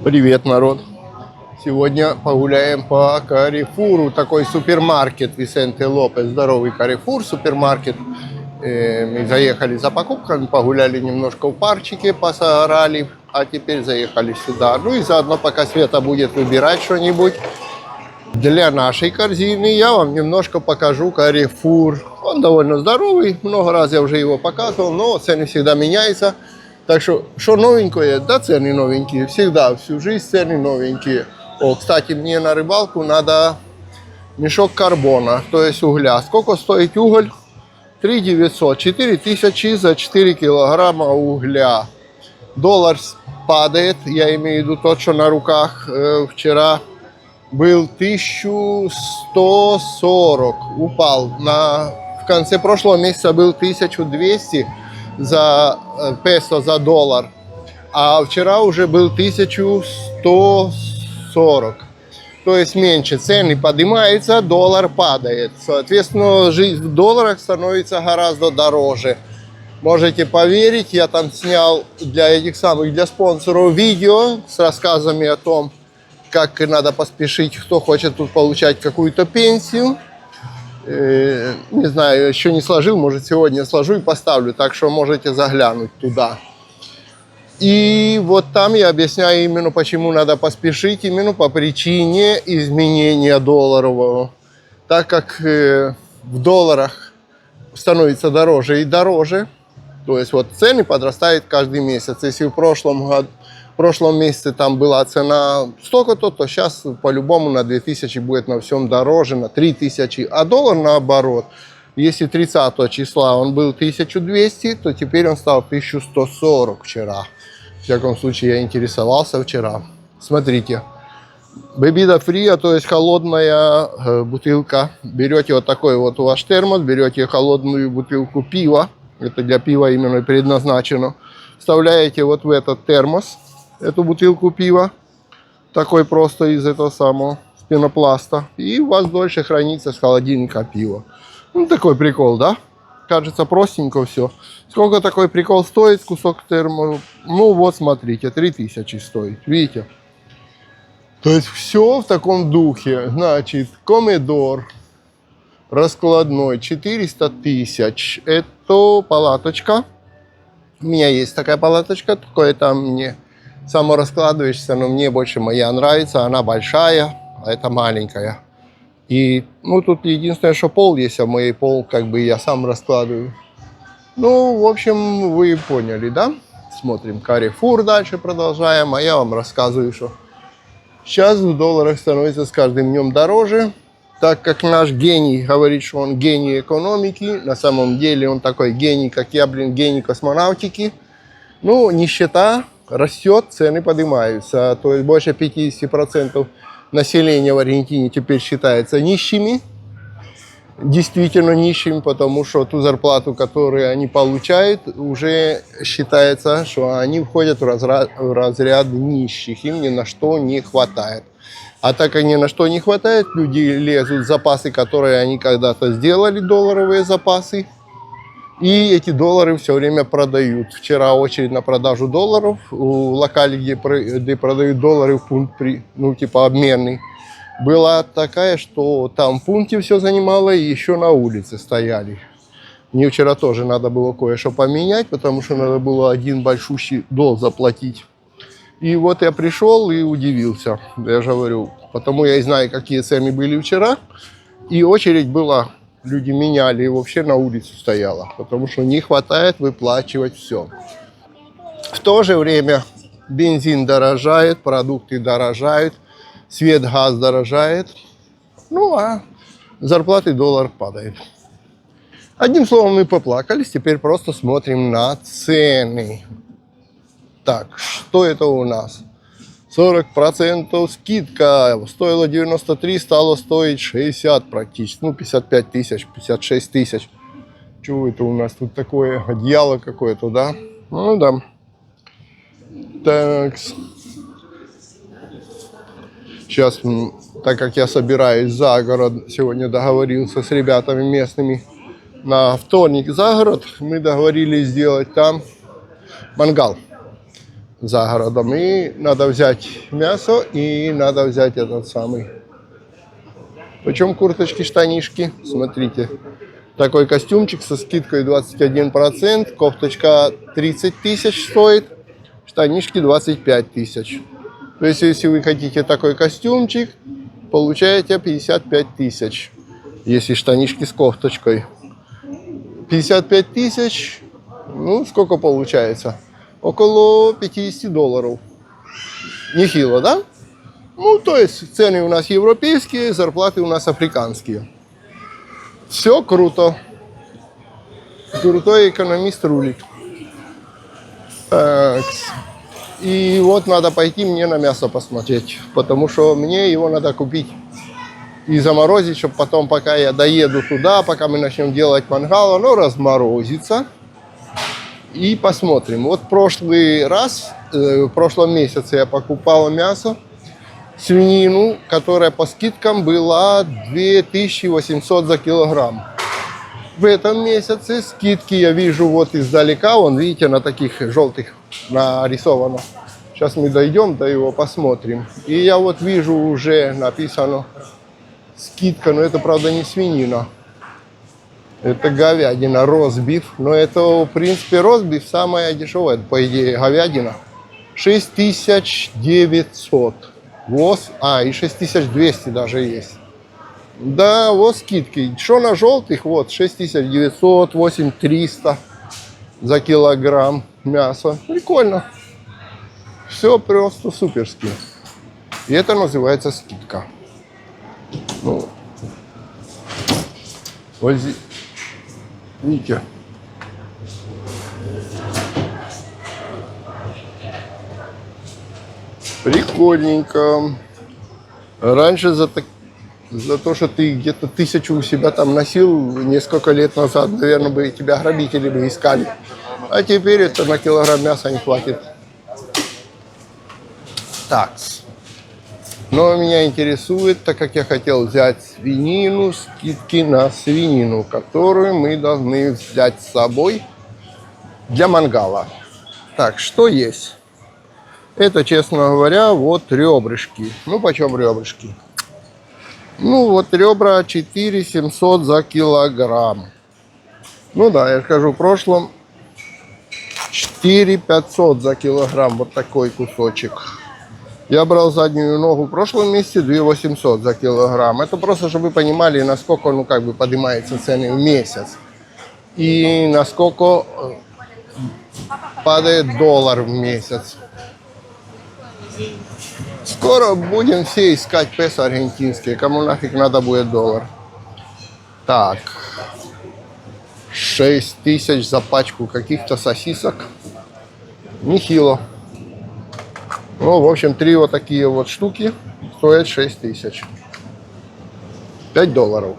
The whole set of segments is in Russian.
Привет, народ! Сегодня погуляем по Карифуру, такой супермаркет Висенте Лопес, здоровый Карифур, супермаркет. Мы заехали за покупками, погуляли немножко в парчике, посорали, а теперь заехали сюда. Ну и заодно, пока Света будет выбирать что-нибудь для нашей корзины, я вам немножко покажу Карифур. Он довольно здоровый, много раз я уже его показывал, но цены всегда меняются. Так что новенькое? Да, цены новенькие. Всегда, всю жизнь цены новенькие. О, кстати, мне на рыбалку надо мешок карбона, то есть угля. Сколько стоит уголь? 3 900, 4 тысячи за 4 килограмма угля. Доллар падает, я имею в виду тот, что на руках вчера был 1140, упал. В конце прошлого месяца был 1200 за песо за доллар, а вчера уже был 1140. То есть меньше, цены поднимаются, доллар падает. Соответственно, жизнь в долларах становится гораздо дороже. Можете поверить, я там снял для спонсоров видео с рассказами о том, как надо поспешить, кто хочет тут получать какую-то пенсию. Не знаю, еще не сложил, может сегодня сложу и поставлю, так что можете заглянуть туда. И вот там я объясняю именно, почему надо поспешить, именно по причине изменения долларового. Так как в долларах становится дороже и дороже, то есть вот цены подрастают каждый месяц. Если в прошлом месяце там была цена столько-то, то сейчас по-любому на 2000 будет на всем дороже, на 3000. А доллар наоборот. Если 30 числа он был 1200, то теперь он стал 1140 вчера. В всяком случае, я интересовался вчера. Смотрите. Bebida fria, то есть холодная бутылка. Берете вот такой вот у вас термос, берете холодную бутылку пива. Это для пива именно предназначено. Вставляете вот в этот термос эту бутылку пива, такой просто из этого самого пенопласта, и у вас дольше хранится с холодильника пива. Ну, такой прикол, да? Кажется, простенько все. Сколько такой прикол стоит, кусок термо? Ну, вот, смотрите, 3000 стоит, видите? То есть все в таком духе. Значит, комедор раскладной 400 тысяч. Это палаточка. У меня есть такая палаточка, такое там мне самораскладываешься, но мне больше моя нравится, она большая, а это маленькая. И, ну, тут единственное, что пол есть, а мой пол как бы я сам раскладываю. Ну, в общем, вы поняли, да? Смотрим Карифур, дальше продолжаем, а я вам рассказываю, что сейчас в долларах становится с каждым днем дороже, так как наш гений говорит, что он гений экономики, на самом деле он такой гений, как я, гений космонавтики. Ну, нищета растет, цены поднимаются. То есть больше 50% населения в Аргентине теперь считается нищими. Действительно нищими, потому что ту зарплату, которую они получают, уже считается, что они входят в разряд нищих. Им ни на что не хватает. А так как ни на что не хватает, люди лезут в запасы, которые они когда-то сделали, долларовые запасы. И эти доллары все время продают. Вчера очередь на продажу долларов у локалей, где продают доллары в пункт, ну типа обменный, была такая, что там в пункте все занимало и еще на улице стояли. Мне вчера тоже надо было кое-что поменять, потому что надо было один большущий долг заплатить. И вот я пришел и удивился. Я же говорю, потому я и знаю, какие цены были вчера. И очередь была. Люди меняли и вообще на улицу стояла, потому что не хватает выплачивать все. В то же время бензин дорожает, продукты дорожают, свет, газ дорожает, ну а зарплаты доллар падает. Одним словом, мы поплакались, теперь просто смотрим на цены. Так, что это у нас? 40% скидка, стоило 93, стало стоить 60 практически, ну 55 тысяч, 56 тысяч. Чего это у нас тут такое, одеяло какое-то, да? Ну да. Так. Сейчас, так как я собираюсь за город, сегодня договорился с ребятами местными на вторник за город, мы договорились сделать там мангал. за городом. И надо взять мясо, и надо взять этот самый. Почем курточки, штанишки? Смотрите. Такой костюмчик со скидкой 21%. Кофточка 30 тысяч стоит. Штанишки 25 тысяч. То есть, если вы хотите такой костюмчик, получаете 55 тысяч. Если штанишки с кофточкой. 55 тысяч. Ну, сколько получается? Около 50 долларов. Нехило, да? Ну, то есть, цены у нас европейские, зарплаты у нас африканские. Все круто. Крутой экономист рулит. Так. И вот надо пойти мне на мясо посмотреть, потому что мне его надо купить и заморозить, чтобы потом, пока я доеду туда, пока мы начнем делать мангал, оно разморозится. И посмотрим. Вот прошлый раз, в прошлом месяце я покупал мясо, свинину, которая по скидкам была 2800 за килограмм. В этом месяце скидки я вижу вот издалека, вон, видите, на таких желтых нарисовано. Сейчас мы дойдем до его, посмотрим. И я вот вижу уже написано скидка, но это, правда, не свинина. Это говядина, ростбиф. Но это, в принципе, ростбиф самая дешевая, по идее, говядина. 6900. ВОЗ, и 6200 даже есть. Да, вот скидки. Что на желтых, вот, 6900, 8300 за килограмм мяса. Прикольно. Все просто суперски. И это называется скидка. Ну, вот здесь, видите. Прикольненько. Раньше за то, что ты где-то 1000 у себя там носил несколько лет назад, наверное, бы тебя грабители бы искали. А теперь это на килограмм мяса не хватит. Так. Но меня интересует, так как я хотел взять свинину, скидки на свинину, которую мы должны взять с собой для мангала. Так, что есть? Это, честно говоря, вот ребрышки. Ну, почем ребрышки? Ну, вот ребра 4700 за килограмм. Ну да, я скажу, в прошлом 4500 за килограмм. Вот такой кусочек. Я брал заднюю ногу в прошлом месяце 2800 за килограмм. Это просто, чтобы вы понимали, насколько, ну, как бы поднимаются цены в месяц. И насколько падает доллар в месяц. Скоро будем все искать песо аргентинские. Кому нафиг надо будет доллар. Так. 6000 за пачку каких-то сосисок. Нехило. Ну, в общем, 3 вот такие вот штуки стоят 6000. 5 долларов.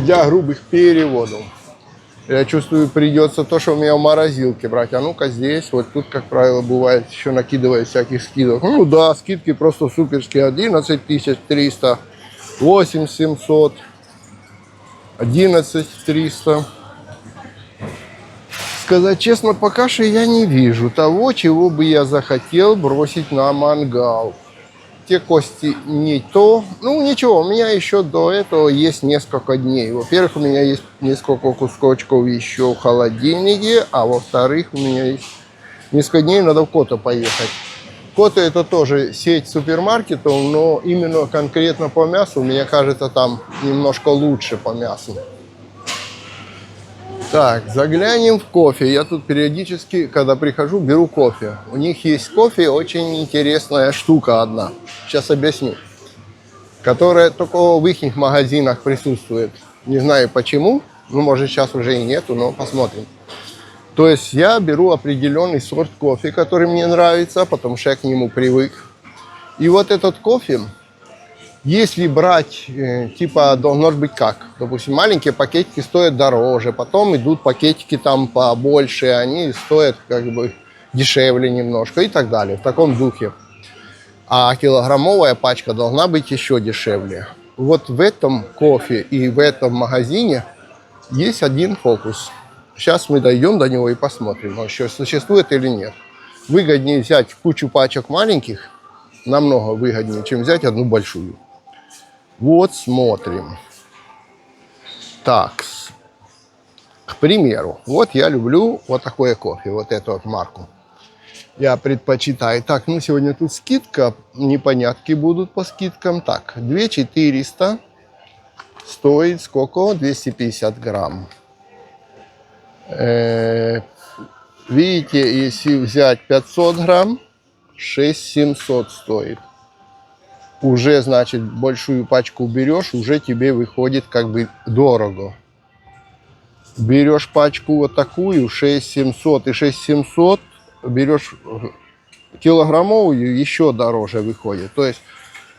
Для грубых переводов. Я чувствую, придется то, что у меня в морозилке брать. А ну-ка здесь, вот тут, как правило, бывает, еще накидывает всяких скидок. Ну да, скидки просто суперские. 11300, 8700, 11300. Сказать честно, пока что я не вижу того, чего бы я захотел бросить на мангал. Те кости не то. Ну ничего, у меня еще до этого есть несколько дней. Во-первых, у меня есть несколько кусочков еще в холодильнике, а во-вторых, у меня есть несколько дней, надо в Кото поехать. Кото это тоже сеть супермаркетов, но именно конкретно по мясу, мне кажется, там немножко лучше по мясу. Так, заглянем в кофе. Я тут периодически, когда прихожу, беру кофе. У них есть кофе, очень интересная штука одна. Сейчас объясню. Которая только в их магазинах присутствует. Не знаю почему. Ну, может, сейчас уже и нету, но посмотрим. То есть я беру определенный сорт кофе, который мне нравится, потому что я к нему привык. И вот этот кофе, если брать, типа, должно быть как. Допустим, маленькие пакетики стоят дороже, потом идут пакетики там побольше, они стоят как бы дешевле немножко и так далее, в таком духе. А килограммовая пачка должна быть еще дешевле. Вот в этом кофе и в этом магазине есть один фокус. Сейчас мы дойдем до него и посмотрим, он еще существует или нет. выгоднее взять кучу пачек маленьких, намного выгоднее, чем взять одну большую. Вот смотрим. Так, к примеру, вот я люблю вот такое кофе, вот эту вот марку. Я предпочитаю. Так, ну сегодня тут скидка, непонятки будут по скидкам. Так, 2400 стоит сколько? 250 грамм. Видите, если взять 500 грамм, 6700 стоит. Уже, значит, большую пачку берешь, уже тебе выходит как бы дорого. Берешь пачку вот такую, 6700 и 6700, берешь килограммовую, еще дороже выходит. То есть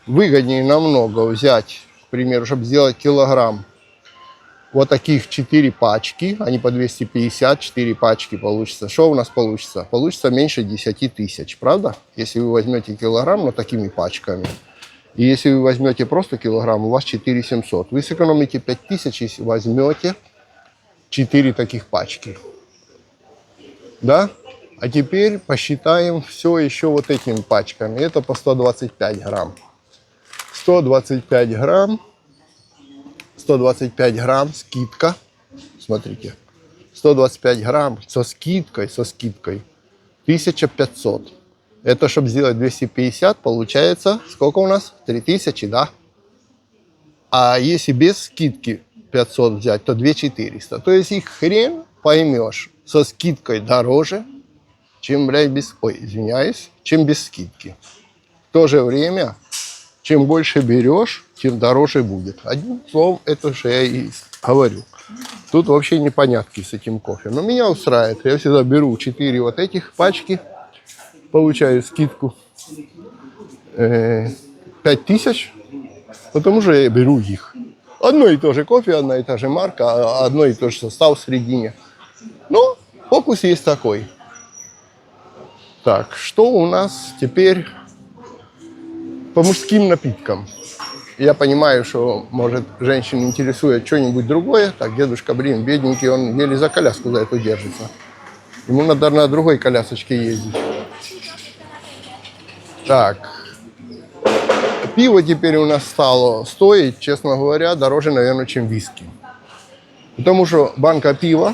выгоднее намного взять, к примеру, чтобы сделать килограмм, вот таких 4 пачки, они по 250, 4 пачки получится. Что у нас получится? Получится меньше 10 тысяч, правда? Если вы возьмете килограмм, но такими пачками. И если вы возьмете просто килограмм, у вас 4700. Вы сэкономите 5000, если возьмете 4 таких пачки. Да? А теперь посчитаем все еще вот этими пачками. Это по 125 грамм. 125 грамм. 125 грамм скидка. Смотрите. 125 грамм со скидкой 1500. Это, чтобы сделать 250, получается, сколько у нас? 3000, да? А если без скидки 500 взять, то 2400. То есть их хрен поймешь. Со скидкой дороже, чем, блядь, без... Ой, извиняюсь, чем без скидки. В то же время, чем больше берешь, тем дороже будет. Одним словом, это же я и говорю. Тут вообще непонятки с этим кофе. Но меня устраивает. Я всегда беру 4 вот этих пачки, получаю скидку 5000, потому что я беру их. Одно и то же кофе, одна и та же марка, одно и то же состав в середине. Но фокус есть такой. Так, что у нас теперь по мужским напиткам? Я понимаю, что, может, женщин интересует что-нибудь другое. Так, дедушка, блин, бедненький, он еле за коляску за эту держится. Ему надо на другой колясочке ездить. Так, пиво теперь у нас стало стоить, честно говоря, дороже, наверное, чем виски. Потому что банка пива,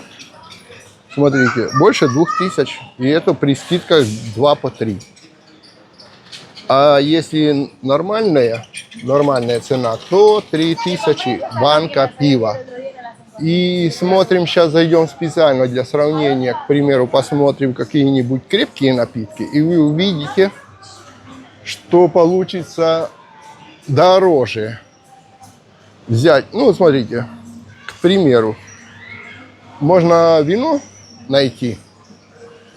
смотрите, больше 2000, и это при скидках 2 по 3. А если нормальная цена, то 3000 банка пива. И смотрим, сейчас зайдем специально для сравнения, к примеру, посмотрим какие-нибудь крепкие напитки, и вы увидите, что получится дороже взять. Ну, смотрите, к примеру, можно вино найти,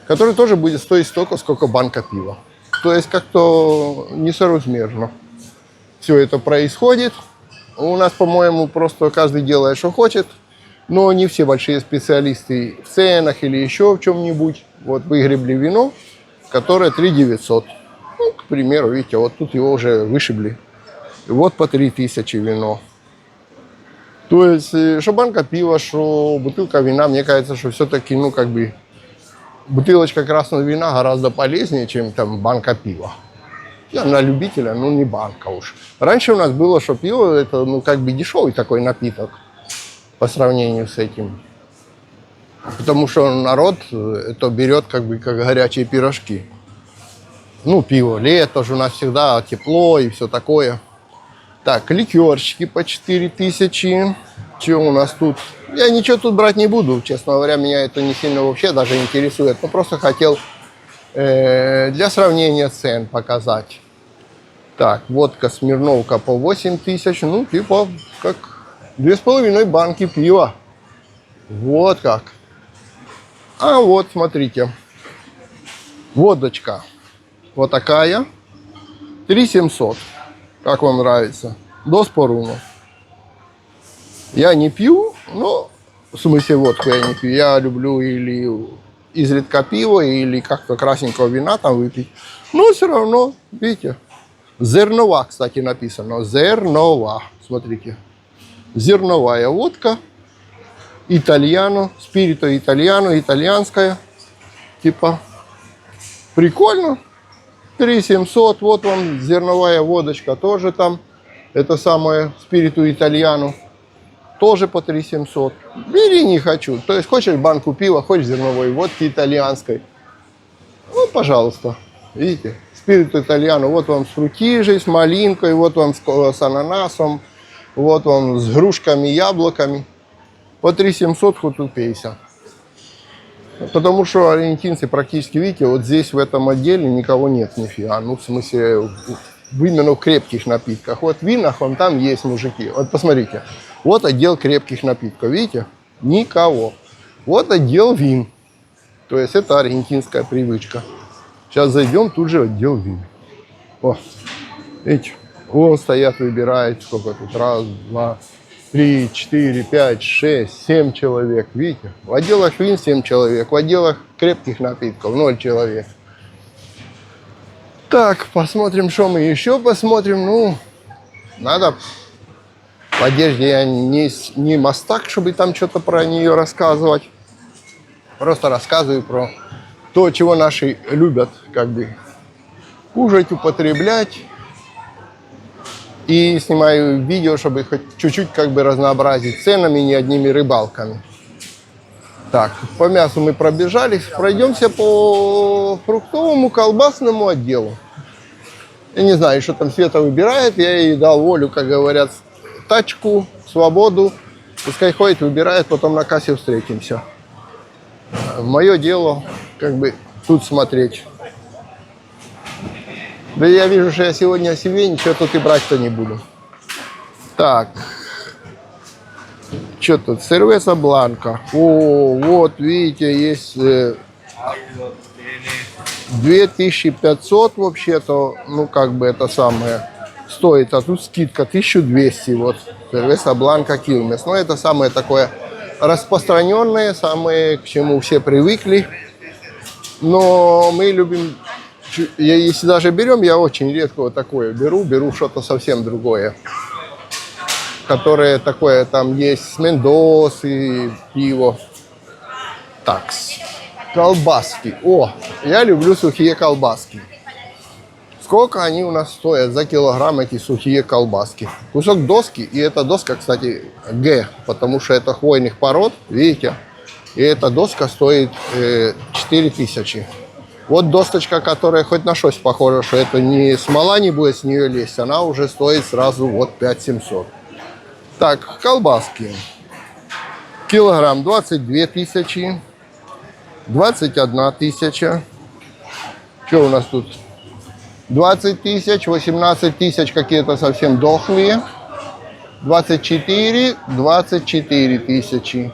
которое тоже будет стоить столько, сколько банка пива. То есть как-то несоразмерно все это происходит. У нас, по-моему, просто каждый делает, что хочет, но не все большие специалисты в ценах или еще в чем-нибудь. Вот выгребли вино, которое 3900. Ну, к примеру, видите, вот тут его уже вышибли. И вот по 3000 вино. То есть, что банка пива, что бутылка вина, мне кажется, что все-таки, ну, как бы, бутылочка красного вина гораздо полезнее, чем там банка пива. Я на любителя, ну, не банка уж. Раньше у нас было, что пиво, это, ну, как бы дешевый такой напиток по сравнению с этим. Потому что народ это берет, как бы, как горячие пирожки. Ну, пиво, лето же у нас всегда тепло и все такое. Так, ликерчики по 4000. Что у нас тут? Я ничего тут брать не буду, честно говоря, меня это не сильно вообще даже интересует. Но просто хотел для сравнения цен показать. Так, водка Смирновка по 8000, ну, типа, как 2,5 банки пива. Вот как. А вот, смотрите, водочка вот такая, 3700. Как вам нравится? До споруну. Я не пью, но, в смысле, водку я не пью. Я люблю или изредка пиво, или как-то красненького вина там выпить. Но все равно, видите, зернова, кстати, написано. Зернова, смотрите. Зерновая водка. Итальяно, спирито итальяно, итальянская. Типа, Прикольно. 3700. Вот вам зерновая водочка тоже там. Это самое спириту итальяну. Тоже по 3700. Бери, не хочу. То есть хочешь банку пива, хочешь зерновой водки итальянской. Вот, пожалуйста. Видите? Спириту итальяну. Вот вам с фрутижей, с малинкой, вот вам с ананасом, вот вам с грушками, яблоками. По 3700 хоть упейся. Потому что аргентинцы практически, видите, вот здесь в этом отделе никого нет нифига. Ну, в смысле, именно в крепких напитках. Вот в винах вон там есть мужики. Вот посмотрите. Вот отдел крепких напитков. Видите? Никого. Вот отдел вин. То есть это аргентинская привычка. Сейчас зайдем, тут же отдел вин. О, видите? Вот стоят, выбирают. Сколько тут? Раз, два, 3, 4, 5, 6, 7 человек. Видите? В отделах вин 7 человек. В отделах крепких напитков 0 человек. Так, посмотрим, что мы еще посмотрим. Ну, надо... В одежде я не мастак, чтобы там что-то про нее рассказывать. Просто рассказываю про то, чего наши любят, как бы, кушать, употреблять. И снимаю видео, чтобы хоть чуть-чуть как бы разнообразить ценами, не одними рыбалками. Так, по мясу мы пробежались. Пройдемся по фруктовому колбасному отделу. Я не знаю, что там Света выбирает. Я ей дал волю, как говорят, тачку, свободу. Пускай ходит, выбирает, потом на кассе встретимся. Мое дело, как бы, тут смотреть. Да я вижу, что я сегодня о себе ничего тут и брать-то не буду. Так. Что тут? Сервеса Бланка. О, вот, видите, есть 2500 вообще-то, ну, как бы это самое, стоит. А тут скидка 1200, вот. Сервеса Бланка Килмес. Ну, это самое такое распространенное, самое, к чему все привыкли. Но мы любим... Если даже берем, я очень редко вот такое беру что-то совсем другое. Которое такое, там есть с Мендосы, пиво. Так, колбаски. О, я люблю сухие колбаски. Сколько они у нас стоят за килограмм, эти сухие колбаски? Кусок доски, и эта доска, кстати, Г, потому что это хвойных пород, видите? И эта доска стоит 4000. Вот досточка, которая хоть на что-то похожа, что это не смола не будет с нее лезть, она уже стоит сразу вот 5700. Так, колбаски. Килограмм 22 тысячи, 21 тысяча. Что у нас тут? 20 тысяч, 18 тысяч какие-то совсем дохлые. 24 тысячи.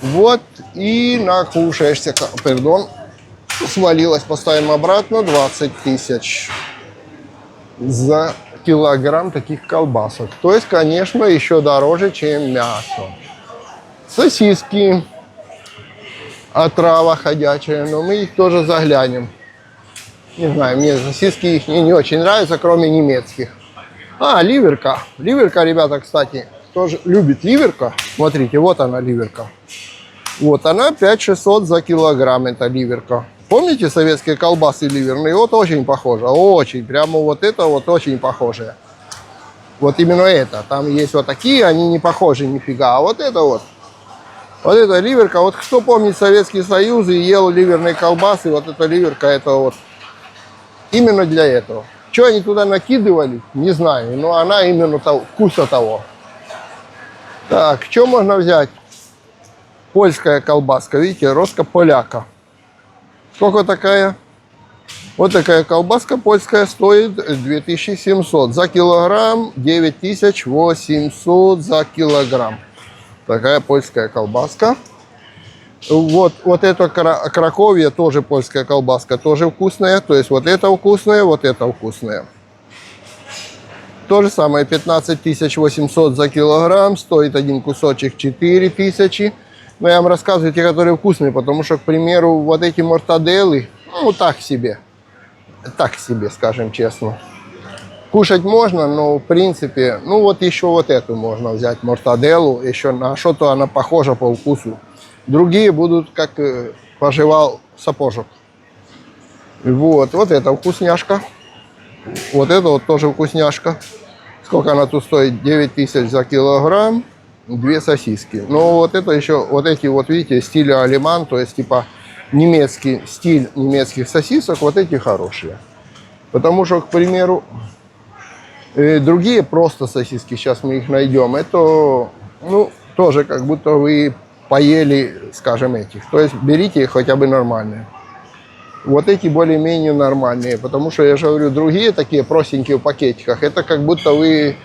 Вот и накушаешься, пардон. Свалилось, поставим обратно, 20 тысяч за килограмм таких колбасок. То есть, конечно, еще дороже, чем мясо. Сосиски, отрава ходячая, но мы их тоже заглянем. Не знаю, мне сосиски их не очень нравятся, кроме немецких. А, ливерка. Ливерка, ребята, кстати, тоже любит ливерка. Смотрите, вот она, ливерка. Вот она, 5600 за килограмм, это ливерка. Помните советские колбасы ливерные? Вот очень похоже, очень. Прямо вот это вот очень похоже. Вот именно это. Там есть вот такие, они не похожи нифига. А вот это вот. Вот это ливерка. Вот кто помнит Советский Союз и ел ливерные колбасы, вот эта ливерка, это вот именно для этого. Что они туда накидывали, не знаю. Но она именно того, вкуса того. Так, что можно взять? Польская колбаска. Видите, ростка поляка. Сколько такая? Вот такая колбаска польская стоит 2700 за килограмм, 9800 за килограмм. Такая польская колбаска. Вот это Краковье, тоже польская колбаска, тоже вкусная. То есть вот это вкусное, вот это вкусное. То же самое, 15800 за килограмм, стоит один кусочек 4000. Но я вам рассказываю те, которые вкусные, потому что, к примеру, вот эти мортаделлы, ну, так себе, скажем честно. Кушать можно, но, в принципе, ну, вот еще вот эту можно взять, мортаделлу, еще на что-то она похожа по вкусу. Другие будут, как пожевал сапожок. Вот это вкусняшка. Вот это вот тоже вкусняшка. Сколько она тут стоит? 9000 за килограмм. 2 сосиски. Но вот это еще, вот эти вот, видите, стиля алеман, то есть типа немецкий стиль немецких сосисок, вот эти хорошие. Потому что, к примеру, другие просто сосиски, сейчас мы их найдем, это, ну, тоже как будто вы поели, скажем, этих. То есть берите хотя бы нормальные. Вот эти более-менее нормальные, потому что, я же говорю, другие такие простенькие в пакетиках, это как будто вы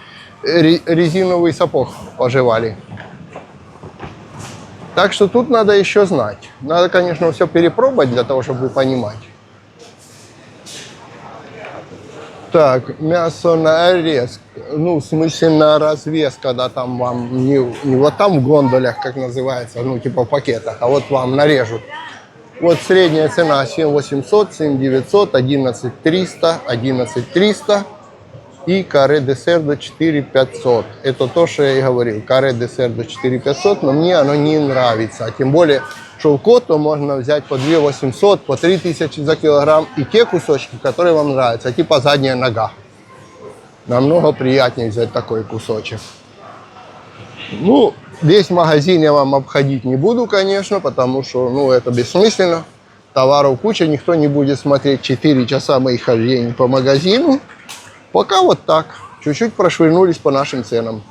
резиновый сапог пожевали. Так что тут надо еще знать. Надо, конечно, все перепробовать для того, чтобы понимать. Так, мясо на резк. Ну, в смысле на развес, когда там вам не вот там в гондолях, как называется, ну, типа в пакетах, а вот вам нарежут. Вот средняя цена 7800, 7900, 11300, 11300 и каре десердо 4500. Это то, что я и говорил. Каре десердо 4500, но мне оно не нравится. А тем более, что в Котто можно взять по 2800, по 3000 за килограмм. И те кусочки, которые вам нравятся, типа задняя нога. Намного приятнее взять такой кусочек. Ну, весь магазин я вам обходить не буду, конечно, потому что, ну, это бессмысленно. Товаров куча, никто не будет смотреть 4 часа моих хождений по магазину. Пока вот так. Чуть-чуть прошвырнулись по нашим ценам.